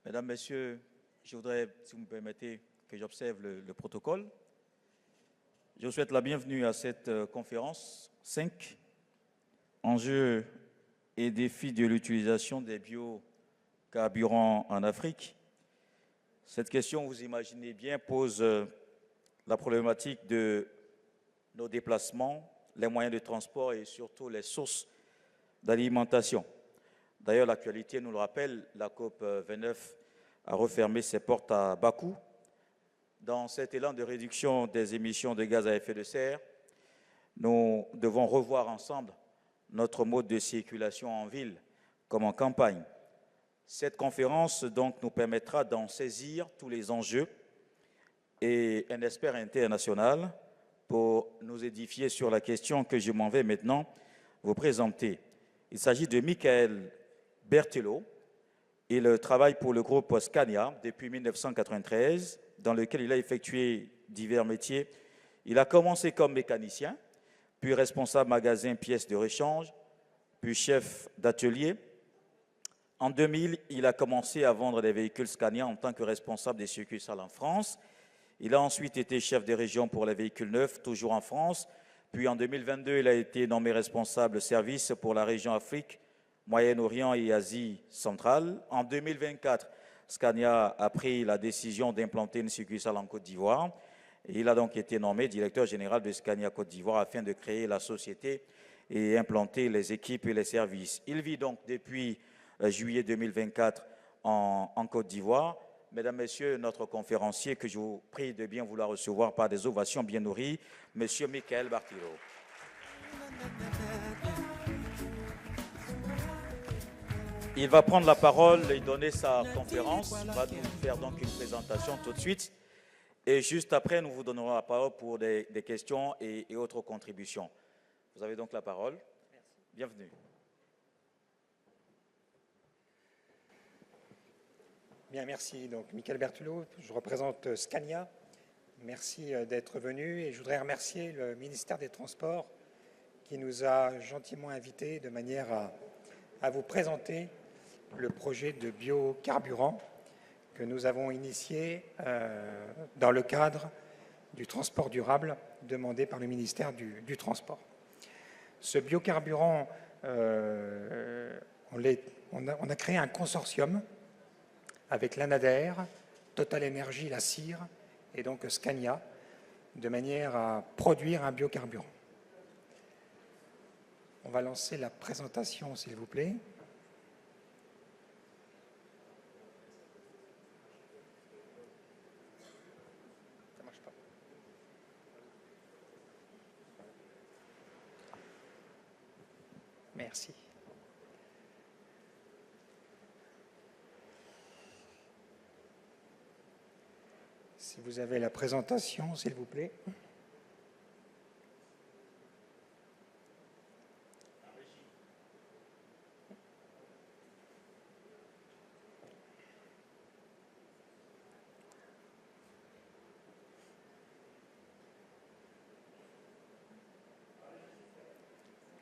Mesdames, Messieurs, je voudrais, si vous me permettez, que j'observe le protocole. Je vous souhaite la bienvenue à cette conférence 5, enjeux et défis de l'utilisation des biocarburants en Afrique. Cette question, vous imaginez bien, pose la problématique de nos déplacements, les moyens de transport et surtout les sources d'alimentation. D'ailleurs, l'actualité nous le rappelle, la COP 29 a refermé ses portes à Bakou. Dans cet élan de réduction des émissions de gaz à effet de serre, nous devons revoir ensemble notre mode de circulation en ville comme en campagne. Cette conférence donc nous permettra d'en saisir tous les enjeux et un expert international pour nous édifier sur la question que je m'en vais maintenant vous présenter. Il s'agit de Michael Berthelot. Il travaille pour le groupe Scania depuis 1993, dans lequel il a effectué divers métiers. Il a commencé comme mécanicien, puis responsable magasin pièces de rechange, puis chef d'atelier. En 2000, il a commencé à vendre des véhicules Scania en tant que responsable des succursales en France. Il a ensuite été chef de région pour les véhicules neufs, toujours en France. Puis en 2022, il a été nommé responsable service pour la région Afrique, Moyen-Orient et Asie centrale. En 2024, Scania a pris la décision d'implanter une succursale en Côte d'Ivoire. Il a donc été nommé directeur général de Scania Côte d'Ivoire afin de créer la société et implanter les équipes et les services. Il vit donc depuis juillet 2024 en Côte d'Ivoire. Mesdames, Messieurs, notre conférencier, que je vous prie de bien vouloir recevoir par des ovations bien nourries, Monsieur Michael Berthelot. Il va prendre la parole et donner sa conférence. Il va nous faire donc une présentation tout de suite. Et juste après, nous vous donnerons la parole pour des questions et autres contributions. Vous avez donc la parole. Merci. Bienvenue. Bien, merci. Donc, Michael Berthelot, je représente Scania. Merci d'être venu et je voudrais remercier le ministère des Transports qui nous a gentiment invités de manière à vous présenter le projet de biocarburant que nous avons initié dans le cadre du transport durable demandé par le ministère du Transport. Ce biocarburant, on a créé un consortium avec l'ANADER, Total Energy, la CIR et donc Scania, de manière à produire un biocarburant. On va lancer la présentation, s'il vous plaît. Ça marche pas. Merci. Si vous avez la présentation, s'il vous plaît.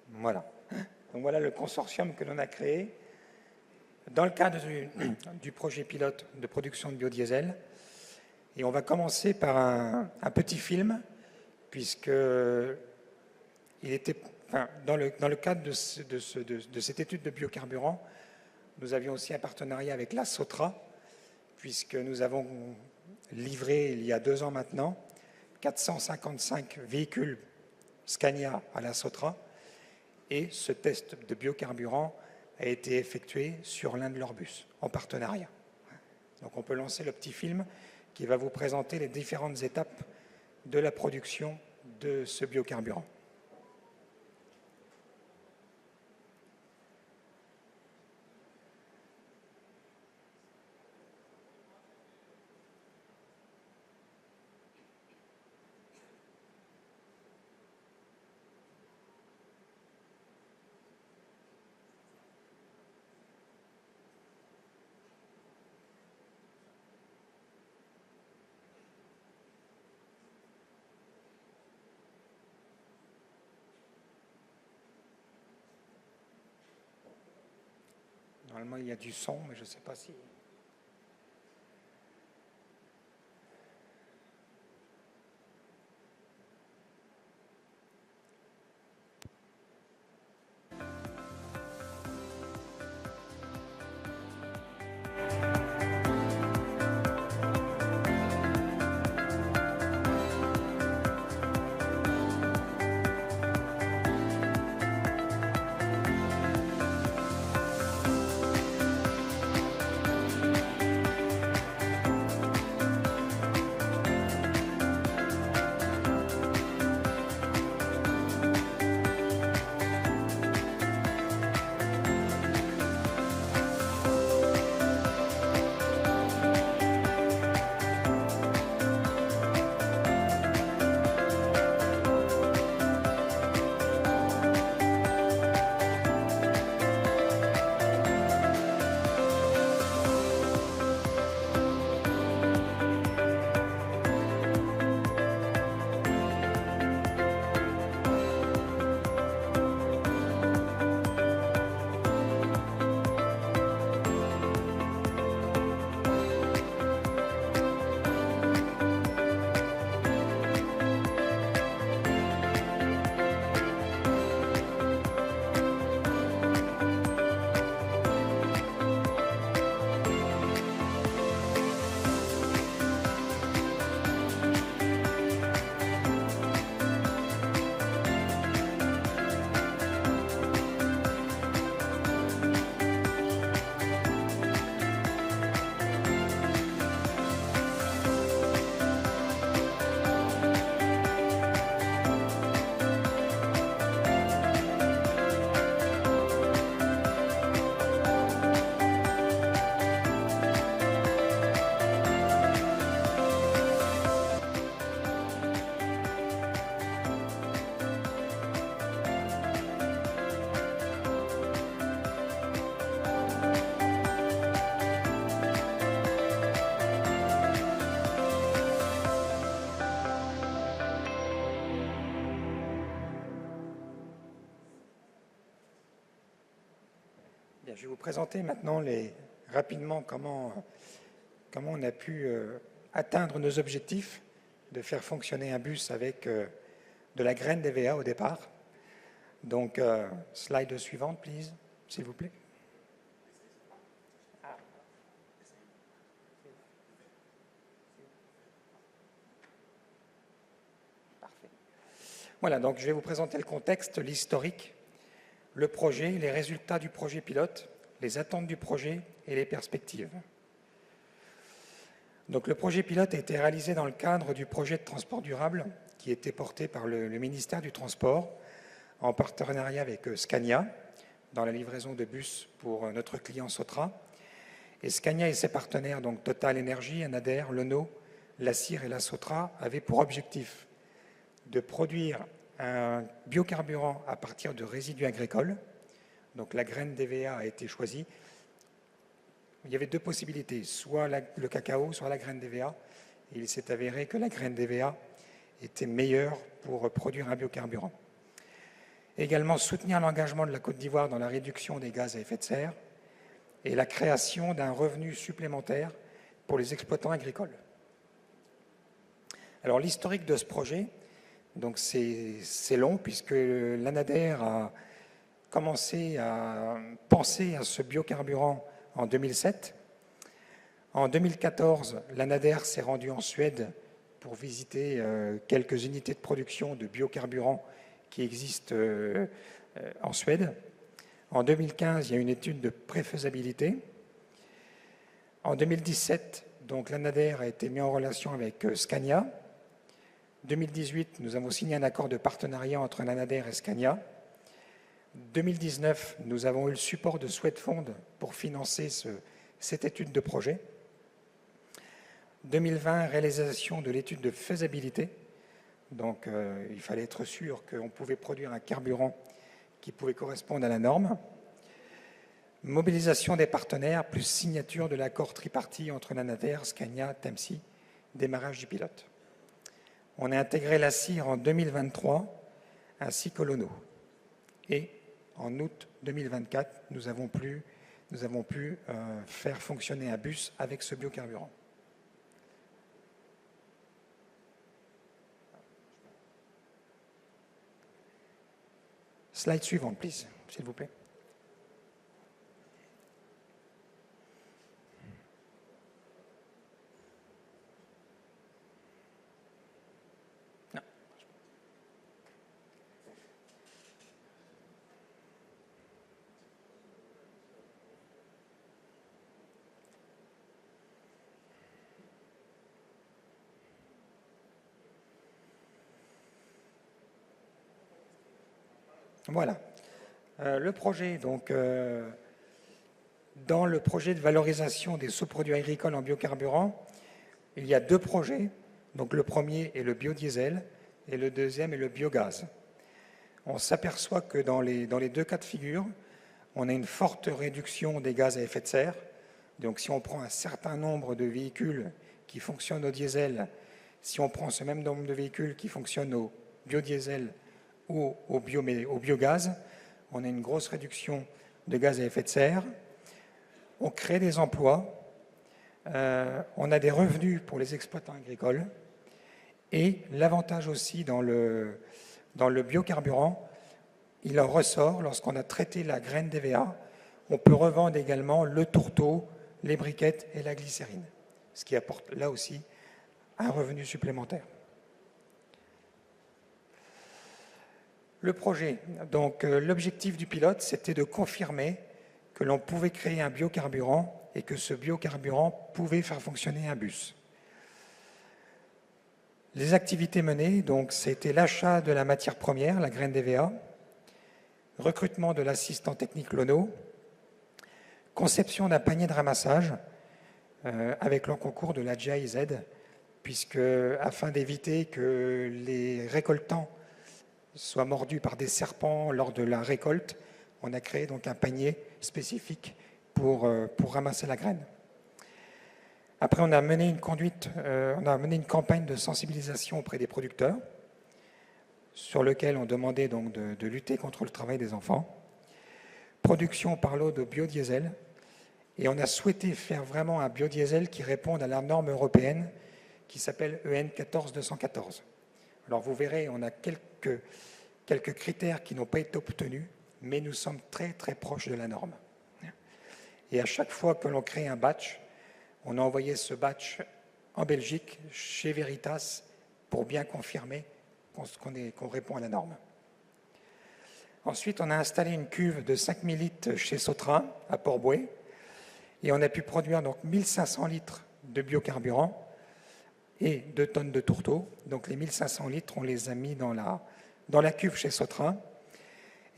Voilà. Donc voilà le consortium que l'on a créé dans le cadre du projet pilote de production de biodiesel. Et on va commencer par un petit film, puisque il était, dans le cadre de cette étude de biocarburant, nous avions aussi un partenariat avec la Sotra, puisque nous avons livré, il y a 2 ans maintenant, 455 véhicules Scania à la Sotra, et ce test de biocarburant a été effectué sur l'un de leurs bus, en partenariat. Donc on peut lancer le petit film qui va vous présenter les différentes étapes de la production de ce biocarburant. Normalement, il y a du son, mais je ne sais pas si... Je vais vous présenter maintenant rapidement comment on a pu atteindre nos objectifs de faire fonctionner un bus avec de la graine d'EVA au départ. Donc, slide suivante, please, s'il vous plaît. Parfait. Voilà, donc je vais vous présenter le contexte, l'historique, le projet, les résultats du projet pilote, les attentes du projet et les perspectives. Donc, le projet pilote a été réalisé dans le cadre du projet de transport durable qui était porté par le ministère du Transport en partenariat avec Scania dans la livraison de bus pour notre client Sotra. Et Scania et ses partenaires, donc Total Energy, Anader, Renault, la CIR et la Sotra, avaient pour objectif de produire un biocarburant à partir de résidus agricoles. Donc la graine d'EVA a été choisie. Il y avait deux possibilités, soit le cacao, soit la graine d'EVA. Et il s'est avéré que la graine d'EVA était meilleure pour produire un biocarburant. Également soutenir l'engagement de la Côte d'Ivoire dans la réduction des gaz à effet de serre et la création d'un revenu supplémentaire pour les exploitants agricoles. Alors l'historique de ce projet, donc c'est long puisque l'ANADER a commencé à penser à ce biocarburant en 2007. En 2014, l'ANADER s'est rendu en Suède pour visiter quelques unités de production de biocarburants qui existent en Suède. En 2015, il y a une étude de préfaisabilité. En 2017, donc l'ANADER a été mis en relation avec Scania. En 2018, nous avons signé un accord de partenariat entre l'ANADER et Scania. En 2019, nous avons eu le support de Swedfund pour financer cette étude de projet. 2020, réalisation de l'étude de faisabilité. Donc, il fallait être sûr qu'on pouvait produire un carburant qui pouvait correspondre à la norme. Mobilisation des partenaires, plus signature de l'accord tripartite entre l'ANADER, Scania, TEMSI, démarrage du pilote. On a intégré la CIR en 2023, ainsi que l'ONO. Et en août 2024, nous avons pu faire fonctionner un bus avec ce biocarburant. Slide suivante, please, s'il vous plaît. Non. Voilà. Le projet, donc, dans le projet de valorisation des sous-produits agricoles en biocarburant, il y a deux projets. Donc, le premier est le biodiesel et le deuxième est le biogaz. On s'aperçoit que dans les deux cas de figure, on a une forte réduction des gaz à effet de serre. Donc, si on prend un certain nombre de véhicules qui fonctionnent au diesel, si on prend ce même nombre de véhicules qui fonctionnent au biodiesel ou au biogaz, on a une grosse réduction de gaz à effet de serre. On crée des emplois, on a des revenus pour les exploitants agricoles, et l'avantage aussi dans le biocarburant, il en ressort, lorsqu'on a traité la graine d'EVA, on peut revendre également le tourteau, les briquettes et la glycérine, ce qui apporte là aussi un revenu supplémentaire. Le projet, donc l'objectif du pilote, c'était de confirmer que l'on pouvait créer un biocarburant et que ce biocarburant pouvait faire fonctionner un bus. Les activités menées, donc, c'était l'achat de la matière première, la graine d'EVA, recrutement de l'assistant technique LONO, conception d'un panier de ramassage avec le concours de la GIZ, puisque afin d'éviter que les récoltants soient mordus par des serpents lors de la récolte, on a créé donc un panier spécifique pour ramasser la graine. Après, on a mené une campagne de sensibilisation auprès des producteurs, sur lequel on demandait donc de lutter contre le travail des enfants. production par l'eau de biodiesel et on a souhaité faire vraiment un biodiesel qui réponde à la norme européenne qui s'appelle EN 14214. Alors vous verrez, on a quelques critères qui n'ont pas été obtenus, mais nous sommes très très proches de la norme. Et à chaque fois que l'on crée un batch, on a envoyé ce batch en Belgique, chez Veritas, pour bien confirmer qu'on répond à la norme. Ensuite, on a installé une cuve de 5000 litres chez Sotra, à Port-Bouët, et on a pu produire donc 1500 litres de biocarburant et 2 tonnes de tourteau. Donc les 1500 litres, on les a mis dans la cuve chez Sotra,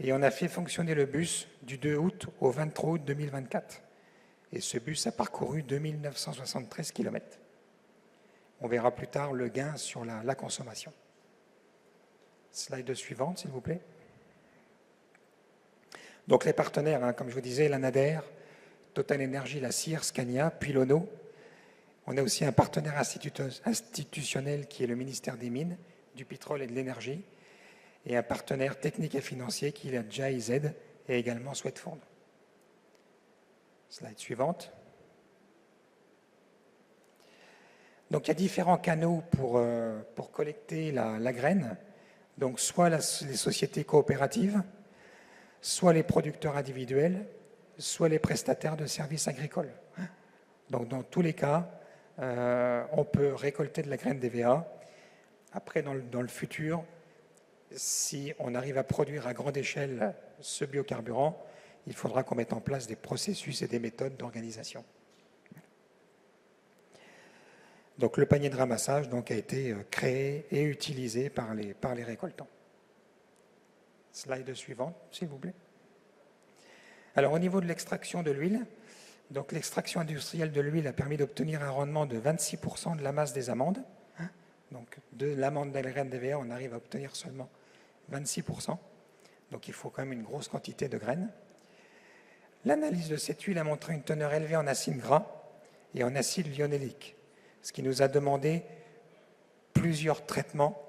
et on a fait fonctionner le bus du 2 août au 23 août 2024. Et ce bus a parcouru 2973 km. On verra plus tard le gain sur la consommation. Slide suivante, s'il vous plaît. Donc les partenaires, hein, comme je vous disais, la Nader, Total Energy, la CIR, Scania, puis l'ONO. On a aussi un partenaire institutionnel qui est le ministère des Mines, du Pétrole et de l'Énergie, et un partenaire technique et financier qui est la GIZ et également Swedfund. Slide suivante. Donc il y a différents canaux pour collecter la graine. Donc soit les sociétés coopératives, soit les producteurs individuels, soit les prestataires de services agricoles. Donc dans tous les cas, on peut récolter de la graine d'EVA. Après, dans le futur, si on arrive à produire à grande échelle ce biocarburant, il faudra qu'on mette en place des processus et des méthodes d'organisation. Donc le panier de ramassage donc, a été créé et utilisé par les récoltants. Slide suivante, s'il vous plaît. Alors au niveau de l'extraction de l'huile, donc l'extraction industrielle de l'huile a permis d'obtenir un rendement de 26% de la masse des amandes. Donc de l'amande de la graine d'EVA, on arrive à obtenir seulement 26%. Donc il faut quand même une grosse quantité de graines. L'analyse de cette huile a montré une teneur élevée en acides gras et en acide linoléique, ce qui nous a demandé plusieurs traitements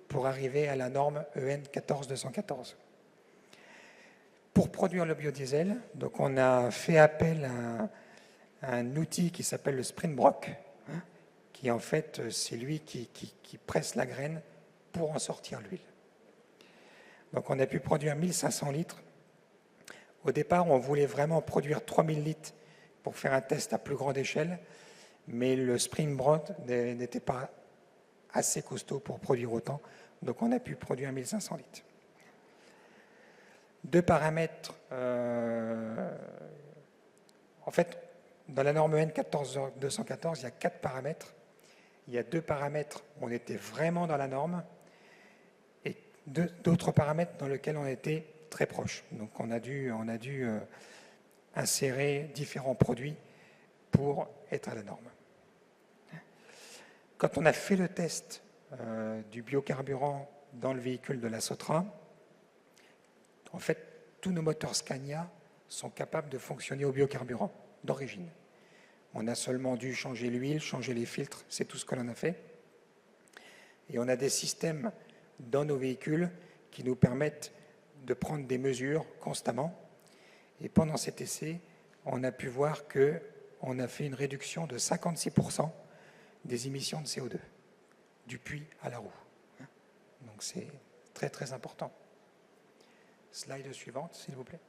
pour arriver à la norme EN 14214. Pour produire le biodiesel, donc on a fait appel à un outil qui s'appelle le Sprint Brock, qui en fait, c'est lui qui presse la graine pour en sortir l'huile. Donc on a pu produire 1500 litres. Au départ, on voulait vraiment produire 3000 litres pour faire un test à plus grande échelle, mais le Sprint Brock n'était pas assez costaud pour produire autant, donc on a pu produire 1500 litres. Deux paramètres, en fait, dans la norme EN 14214, il y a 4 paramètres. Il y a 2 paramètres où on était vraiment dans la norme et d'autres paramètres dans lesquels on était très proche. Donc on a dû insérer différents produits pour être à la norme. Quand on a fait le test du biocarburant dans le véhicule de la Sotra, en fait, tous nos moteurs Scania sont capables de fonctionner au biocarburant d'origine. On a seulement dû changer l'huile, changer les filtres, c'est tout ce que l'on a fait. Et on a des systèmes dans nos véhicules qui nous permettent de prendre des mesures constamment. Et pendant cet essai, on a pu voir qu'on a fait une réduction de 56% des émissions de CO2, du puits à la roue. Donc c'est très très important. Slide suivante, s'il vous plaît.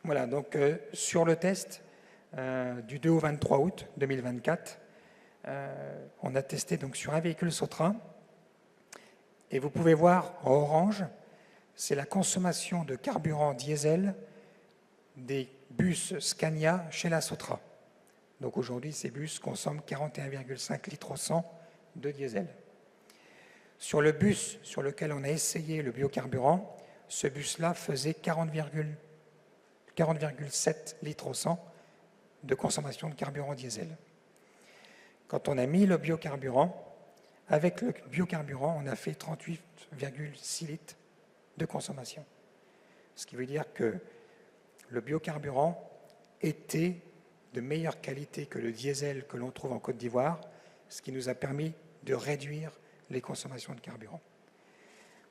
Voilà, donc sur le test du 2 au 23 août 2024, on a testé donc sur un véhicule Sotra. Et vous pouvez voir en orange, c'est la consommation de carburant diesel des bus Scania chez la Sotra. Donc aujourd'hui, ces bus consomment 41,5 litres au 100 de diesel. Sur le bus sur lequel on a essayé le biocarburant, ce bus-là faisait 40,7 litres au 100 de consommation de carburant diesel. Quand on a mis le biocarburant, avec le biocarburant, on a fait 38,6 litres de consommation. Ce qui veut dire que le biocarburant était de meilleure qualité que le diesel que l'on trouve en Côte d'Ivoire, ce qui nous a permis de réduire les consommations de carburant.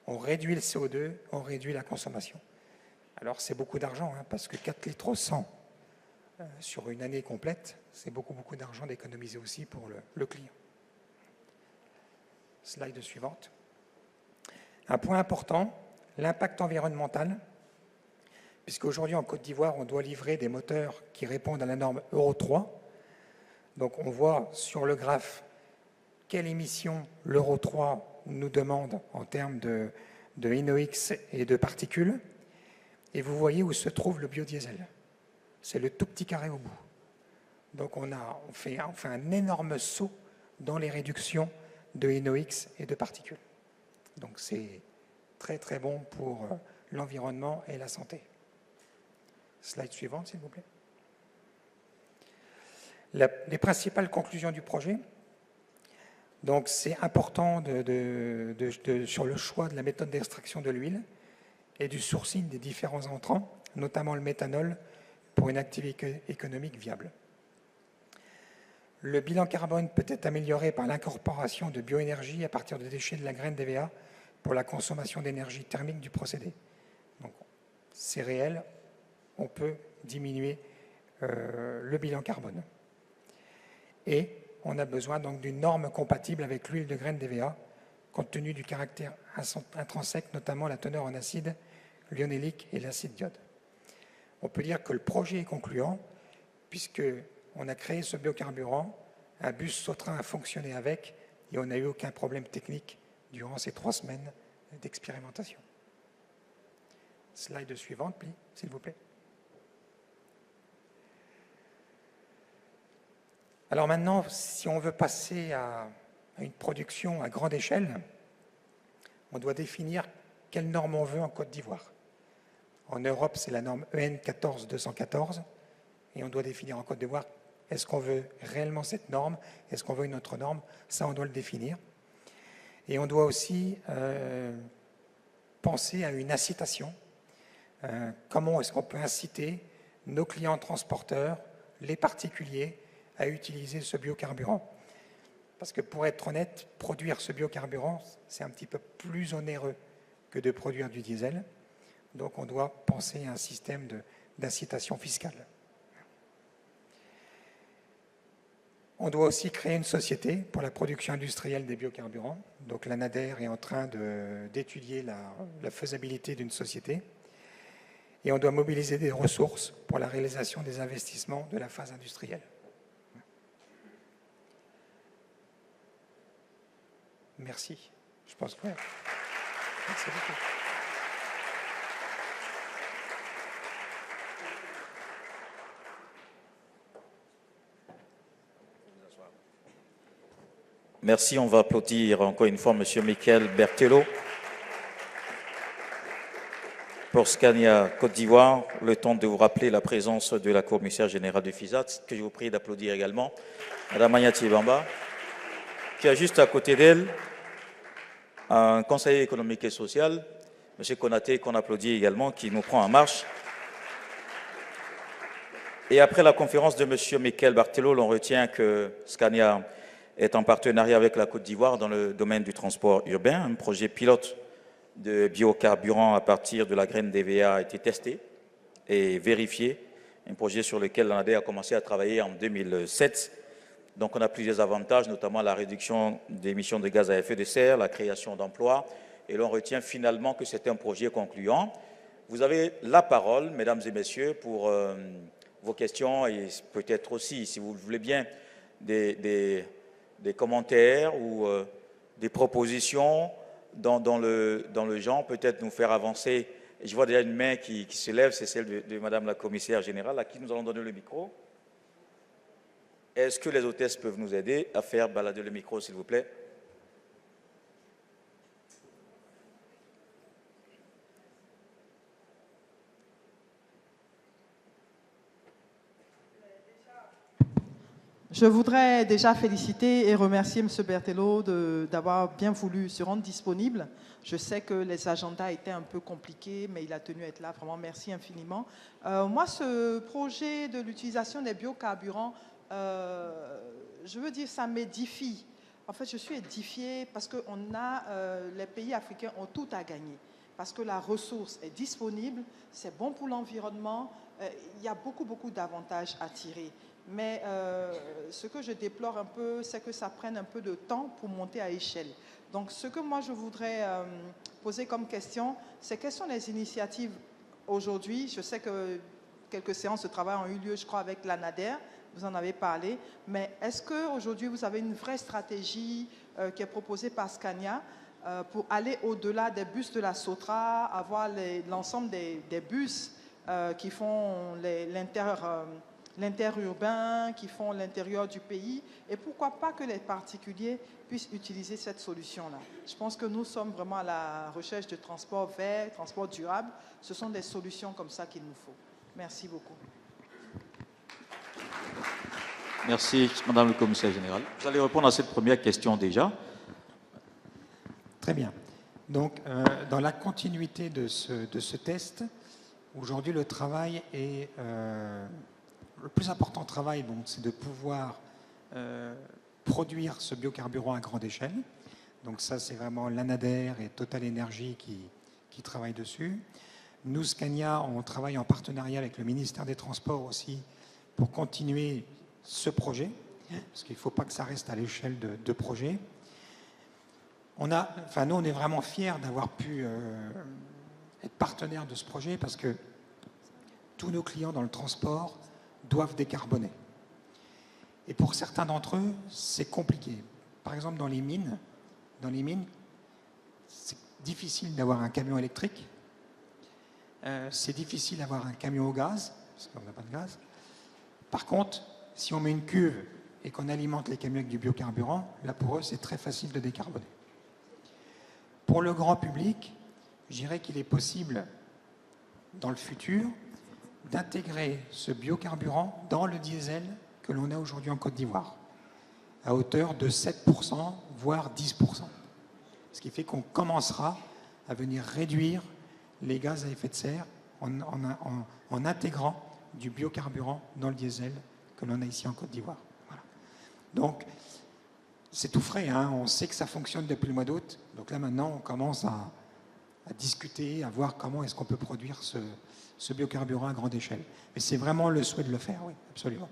On réduit le CO2, on réduit la consommation. Alors c'est beaucoup d'argent, hein, parce que 4 litres au 100 sur une année complète, c'est beaucoup d'argent d'économiser aussi pour le client. Slide suivante. Un point important, l'impact environnemental, puisqu'aujourd'hui en Côte d'Ivoire, on doit livrer des moteurs qui répondent à la norme Euro 3. Donc on voit sur le graphe quelle émission l'Euro 3 nous demande en termes de NOx et de particules. Et vous voyez où se trouve le biodiesel. C'est le tout petit carré au bout. Donc on fait un énorme saut dans les réductions de NOx et de particules. Donc c'est très bon pour l'environnement et la santé. Slide suivante, s'il vous plaît. Les principales conclusions du projet. Donc c'est important sur le choix de la méthode d'extraction de l'huile et du sourcing des différents entrants, notamment le méthanol, pour une activité économique viable. Le bilan carbone peut être amélioré par l'incorporation de bioénergie à partir de déchets de la graine d'EVA pour la consommation d'énergie thermique du procédé. Donc, c'est réel, on peut diminuer le bilan carbone. Et on a besoin donc d'une norme compatible avec l'huile de graine d'EVA, compte tenu du caractère intrinsèque, notamment la teneur en acide lyonélique et l'acide d'iode. On peut dire que le projet est concluant, puisqu'on a créé ce biocarburant, un bus Sautrin a fonctionné avec, et on n'a eu aucun problème technique durant ces 3 semaines d'expérimentation. Slide suivante, s'il vous plaît. Alors maintenant, si on veut passer à une production à grande échelle, on doit définir quelle norme on veut en Côte d'Ivoire. En Europe, c'est la norme EN 14214, et on doit définir en Côte d'Ivoire, est-ce qu'on veut réellement cette norme, est-ce qu'on veut une autre norme, ça on doit le définir. Et on doit aussi penser à une incitation. Comment est-ce qu'on peut inciter nos clients transporteurs, les particuliers, à utiliser ce biocarburant? Parce que pour être honnête, produire ce biocarburant, c'est un petit peu plus onéreux que de produire du diesel. Donc on doit penser à un système d'incitation fiscale. On doit aussi créer une société pour la production industrielle des biocarburants. Donc la NADER est en train d'étudier la faisabilité d'une société. Et on doit mobiliser des ressources pour la réalisation des investissements de la phase industrielle. Merci. Je pense que... Merci beaucoup. Merci, on va applaudir encore une fois M. Michael Berthelot pour Scania Côte d'Ivoire. Le temps de vous rappeler la présence de la commissaire générale du FISAT, que je vous prie d'applaudir également, Mme Mayati Bamba, qui a juste à côté d'elle un conseiller économique et social, M. Konaté, qu'on applaudit également, qui nous prend en marche. Et après la conférence de M. Michael Berthelot, l'on retient que Scania est en partenariat avec la Côte d'Ivoire dans le domaine du transport urbain. Un projet pilote de biocarburant à partir de la graine d'EVA a été testé et vérifié. Un projet sur lequel l'ANADER a commencé à travailler en 2007. Donc on a plusieurs avantages, notamment la réduction des émissions de gaz à effet de serre, la création d'emplois. Et l'on retient finalement que c'est un projet concluant. Vous avez la parole, mesdames et messieurs, pour vos questions et peut-être aussi, si vous le voulez bien, des commentaires ou des propositions dans le genre, peut-être nous faire avancer. Et je vois déjà une main qui se lève, c'est celle de Madame la commissaire générale, à qui nous allons donner le micro. Est-ce que les hôtesses peuvent nous aider à faire balader le micro, s'il vous plaît? Je voudrais déjà féliciter et remercier M. Berthelot d'avoir bien voulu se rendre disponible. Je sais que les agendas étaient un peu compliqués, mais il a tenu à être là. Vraiment, merci infiniment. Moi, ce projet de l'utilisation des biocarburants, je veux dire, ça m'édifie. En fait, je suis édifiée parce que les pays africains ont tout à gagner. Parce que la ressource est disponible, c'est bon pour l'environnement, il y a beaucoup, beaucoup d'avantages à tirer. Mais ce que je déplore un peu, c'est que ça prenne un peu de temps pour monter à échelle. Donc, ce que moi, je voudrais poser comme question, c'est quelles sont les initiatives aujourd'hui? Je sais que quelques séances de travail ont eu lieu, je crois, avec l'ANADER, vous en avez parlé, mais est-ce qu'aujourd'hui, vous avez une vraie stratégie qui est proposée par Scania pour aller au-delà des bus de la Sotra, avoir l'ensemble des bus qui font l'interurbain, qui font l'intérieur du pays, et pourquoi pas que les particuliers puissent utiliser cette solution-là. Je pense que nous sommes vraiment à la recherche de transport vert, transport durable. Ce sont des solutions comme ça qu'il nous faut. Merci beaucoup. Merci, Madame le Commissaire général. Vous allez répondre à cette première question déjà. Très bien. Donc, dans la continuité de ce test, aujourd'hui, le travail est... le plus important travail, c'est de pouvoir produire ce biocarburant à grande échelle. Donc ça, c'est vraiment l'ANADER et Total Energy qui travaillent dessus. Nous, Scania, on travaille en partenariat avec le ministère des Transports aussi pour continuer ce projet, parce qu'il ne faut pas que ça reste à l'échelle de projet. Nous, on est vraiment fiers d'avoir pu être partenaire de ce projet parce que tous nos clients dans le transport doivent décarboner. Et pour certains d'entre eux, c'est compliqué. Par exemple, dans les mines, c'est difficile d'avoir un camion électrique. C'est difficile d'avoir un camion au gaz, parce qu'on n'a pas de gaz. Par contre, si on met une cuve et qu'on alimente les camions avec du biocarburant, là pour eux, c'est très facile de décarboner. Pour le grand public, je dirais qu'il est possible, dans le futur, d'intégrer ce biocarburant dans le diesel que l'on a aujourd'hui en Côte d'Ivoire, à hauteur de 7%, voire 10%. Ce qui fait qu'on commencera à venir réduire les gaz à effet de serre en intégrant du biocarburant dans le diesel que l'on a ici en Côte d'Ivoire. Voilà. Donc, c'est tout frais, hein. On sait que ça fonctionne depuis le mois d'août. Donc là, maintenant, on commence à discuter, à voir comment est-ce qu'on peut produire ce biocarburant à grande échelle. Mais c'est vraiment le souhait de le faire, oui, absolument.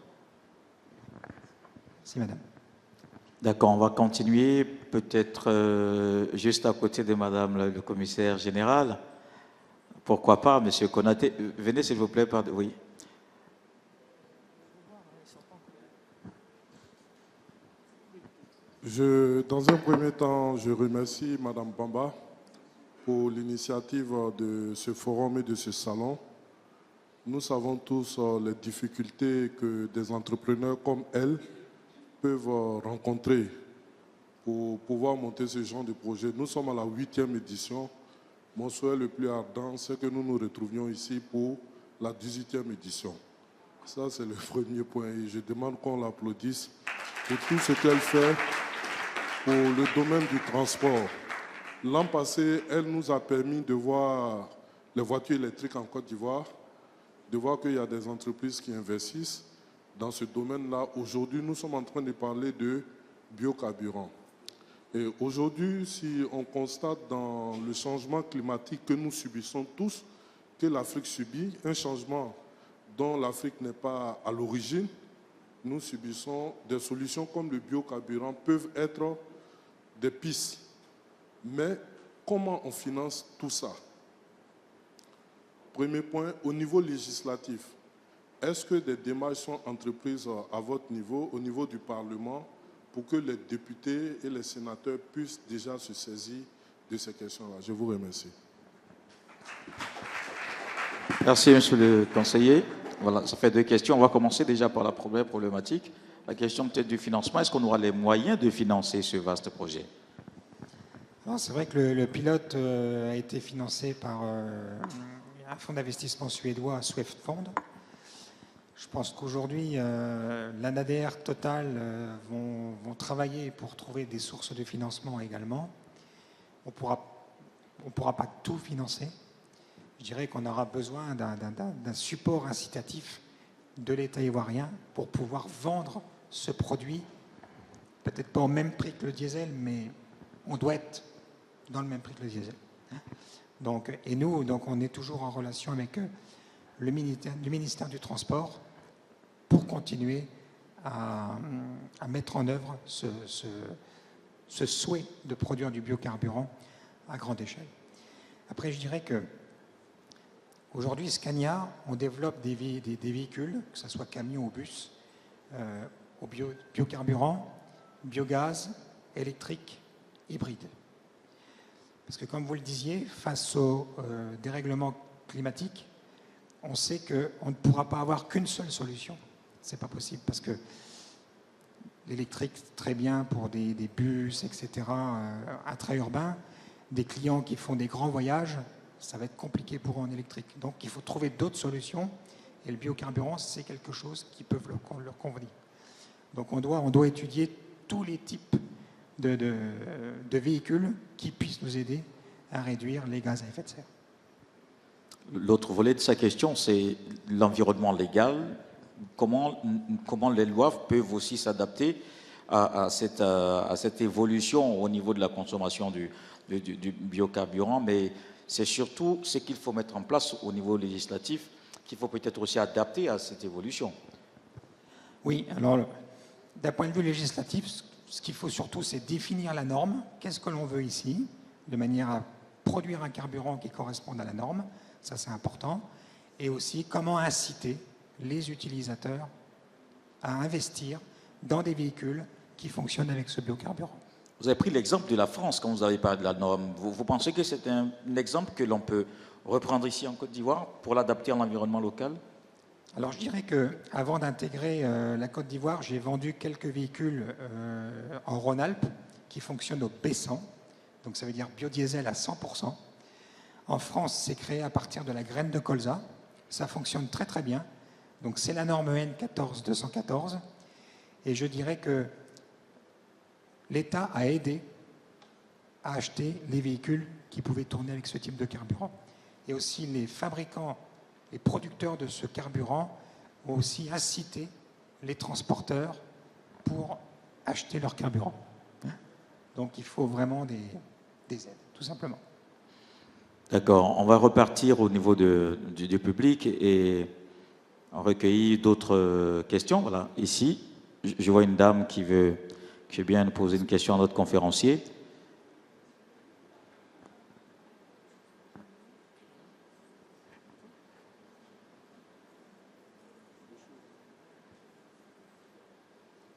Merci, madame. D'accord, on va continuer, peut-être juste à côté de madame le commissaire général. Pourquoi pas, monsieur Konaté. Venez, s'il vous plaît, oui. Dans un premier temps, je remercie madame Bamba pour l'initiative de ce forum et de ce salon. Nous savons tous les difficultés que des entrepreneurs comme elle peuvent rencontrer pour pouvoir monter ce genre de projet. Nous sommes à la 8e édition. Mon souhait le plus ardent, c'est que nous nous retrouvions ici pour la 18e édition. Ça, c'est le premier point. Et je demande qu'on l'applaudisse pour tout ce qu'elle fait pour le domaine du transport. L'an passé, elle nous a permis de voir les voitures électriques en Côte d'Ivoire, de voir qu'il y a des entreprises qui investissent dans ce domaine-là. Aujourd'hui, nous sommes en train de parler de biocarburant. Et aujourd'hui, si on constate dans le changement climatique que nous subissons tous, que l'Afrique subit, un changement dont l'Afrique n'est pas à l'origine, nous subissons des solutions comme le biocarburant peuvent être des pistes. Mais comment on finance tout ça? Premier point, au niveau législatif, est-ce que des démarches sont entreprises à votre niveau, au niveau du Parlement, pour que les députés et les sénateurs puissent déjà se saisir de ces questions-là? Je vous remercie. Merci, monsieur le conseiller. Voilà, ça fait 2 questions. On va commencer déjà par la première problématique. La question peut-être du financement. Est-ce qu'on aura les moyens de financer ce vaste projet? C'est vrai que le pilote a été financé par un fonds d'investissement suédois, Swift Fund. Je pense qu'aujourd'hui, l'ANADER, Total vont travailler pour trouver des sources de financement également. On pourra pas tout financer. Je dirais qu'on aura besoin d'un support incitatif de l'État ivoirien pour pouvoir vendre ce produit peut-être pas au même prix que le diesel, mais on doit être dans le même prix que le diesel. Donc, et nous, donc, on est toujours en relation avec le ministère du Transport pour continuer à mettre en œuvre ce souhait de produire du biocarburant à grande échelle. Après, je dirais que aujourd'hui, Scania, on développe des véhicules, que ce soit camions ou bus, au biocarburant, biogaz, électrique, hybride. Parce que comme vous le disiez, face au dérèglement climatique, on sait qu'on ne pourra pas avoir qu'une seule solution. Ce n'est pas possible parce que l'électrique, très bien pour des bus, etc., intra-urbains, des clients qui font des grands voyages, ça va être compliqué pour eux en électrique. Donc il faut trouver d'autres solutions et le biocarburant, c'est quelque chose qui peut leur convenir. Donc on doit étudier tous les types de véhicules qui puissent nous aider à réduire les gaz à effet de serre. L'autre volet de sa question, c'est l'environnement légal. Comment les lois peuvent aussi s'adapter à cette évolution au niveau de la consommation du biocarburant, mais c'est surtout ce qu'il faut mettre en place au niveau législatif qu'il faut peut-être aussi adapter à cette évolution. Oui, alors d'un point de vue législatif, ce qu'il faut surtout, c'est définir la norme. Qu'est-ce que l'on veut ici, de manière à produire un carburant qui corresponde à la norme. Ça, c'est important. Et aussi, comment inciter les utilisateurs à investir dans des véhicules qui fonctionnent avec ce biocarburant. Vous avez pris l'exemple de la France quand vous avez parlé de la norme. Vous pensez que c'est un exemple que l'on peut reprendre ici en Côte d'Ivoire pour l'adapter à l'environnement local? Alors je dirais qu'avant d'intégrer la Côte d'Ivoire, j'ai vendu quelques véhicules en Rhône-Alpes qui fonctionnent au B100, donc ça veut dire biodiesel à 100%. En France, c'est créé à partir de la graine de colza. Ça fonctionne très très bien. Donc c'est la norme EN 14214. Et je dirais que l'État a aidé à acheter les véhicules qui pouvaient tourner avec ce type de carburant. Et aussi les fabricants, les producteurs de ce carburant ont aussi incité les transporteurs pour acheter leur carburant. Donc il faut vraiment des aides, tout simplement. D'accord, on va repartir au niveau du public et on recueillit d'autres questions. Voilà, ici, je vois une dame qui veut bien poser une question à notre conférencier.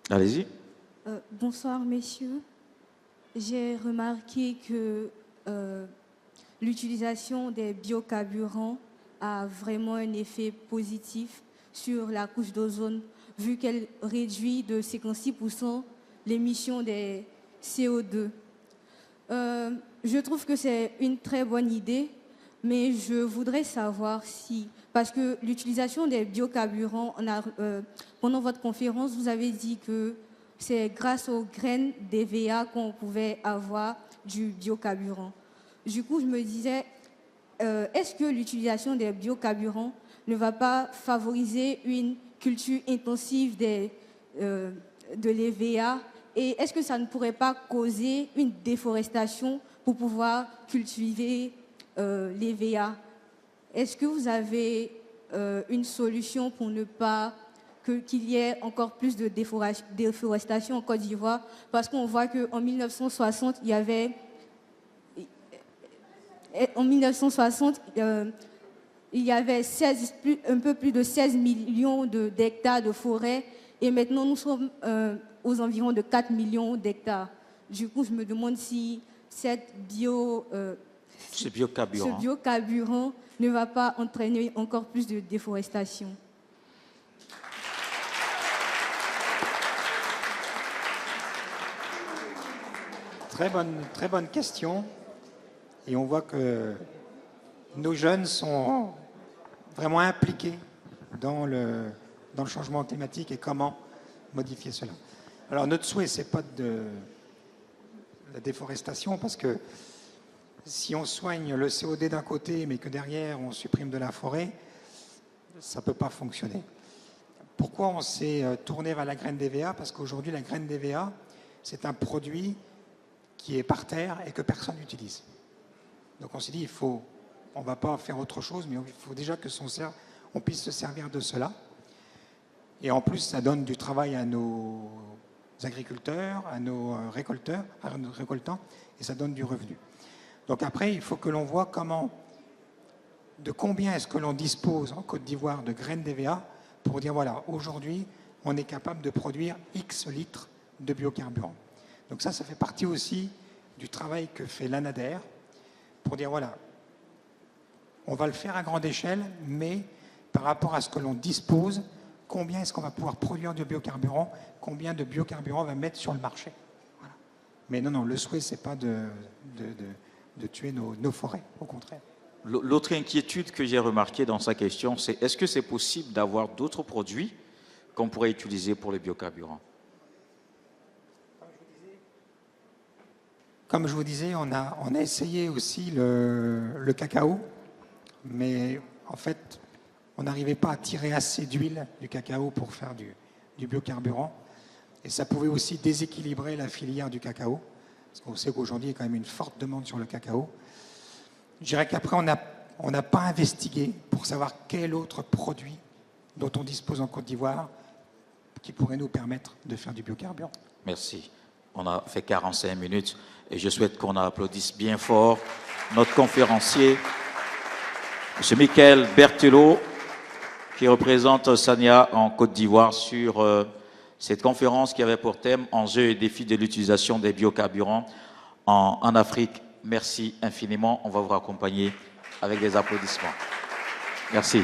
Allez-y. Bonsoir, messieurs. J'ai remarqué que l'utilisation des biocarburants a vraiment un effet positif sur la couche d'ozone, vu qu'elle réduit de 56% l'émission des CO2. Je trouve que c'est une très bonne idée, mais je voudrais savoir si, parce que l'utilisation des biocarburants, pendant votre conférence, vous avez dit que c'est grâce aux graines d'EVA qu'on pouvait avoir du biocarburant. Du coup, je me disais, est-ce que l'utilisation des biocarburants ne va pas favoriser une culture intensive de l'EVA? Et est-ce que ça ne pourrait pas causer une déforestation pour pouvoir cultiver l'EVA? Est-ce que vous avez une solution pour ne pas qu'il y ait encore plus de déforestation en Côte d'Ivoire? Parce qu'on voit qu'en 1960, il y avait... En 1960, il y avait un peu plus de 16 millions d'hectares de forêt et maintenant nous sommes aux environs de 4 millions d'hectares. Du coup, je me demande si ce biocarburant ne va pas entraîner encore plus de déforestation. Très bonne question. Et on voit que nos jeunes sont vraiment impliqués dans le changement climatique et comment modifier cela. Alors notre souhait, ce n'est pas de la déforestation, parce que si on soigne le CO2 d'un côté, mais que derrière on supprime de la forêt, ça ne peut pas fonctionner. Pourquoi on s'est tourné vers la graine d'EVA? Parce qu'aujourd'hui, la graine d'EVA, c'est un produit qui est par terre et que personne n'utilise. Donc on s'est dit, on ne va pas faire autre chose, mais il faut déjà que on puisse se servir de cela. Et en plus, ça donne du travail à nos agriculteurs, à nos récoltants, et ça donne du revenu. Donc après, il faut que l'on voit de combien est-ce que l'on dispose en Côte d'Ivoire de graines d'EVA pour dire, voilà, aujourd'hui, on est capable de produire X litres de biocarburant. Donc ça fait partie aussi du travail que fait l'ANADER pour dire, voilà, on va le faire à grande échelle, mais par rapport à ce que l'on dispose, combien est-ce qu'on va pouvoir produire de biocarburant, combien de biocarburant on va mettre sur le marché. Voilà. Mais non, le souhait, ce n'est pas de tuer nos forêts, au contraire. L'autre inquiétude que j'ai remarquée dans sa question, c'est est-ce que c'est possible d'avoir d'autres produits qu'on pourrait utiliser pour les biocarburants? Comme je vous disais, on a essayé aussi le cacao, mais en fait, on n'arrivait pas à tirer assez d'huile du cacao pour faire du biocarburant. Et ça pouvait aussi déséquilibrer la filière du cacao, parce qu'on sait qu'aujourd'hui, il y a quand même une forte demande sur le cacao. Je dirais qu'après, on n'a pas investigué pour savoir quel autre produit dont on dispose en Côte d'Ivoire qui pourrait nous permettre de faire du biocarburant. Merci. On a fait 45 minutes et je souhaite qu'on applaudisse bien fort notre conférencier, M. Michael Berthelot, qui représente Sania en Côte d'Ivoire sur cette conférence qui avait pour thème « Enjeux et défis de l'utilisation des biocarburants en Afrique ». Merci infiniment. On va vous raccompagner avec des applaudissements. Merci.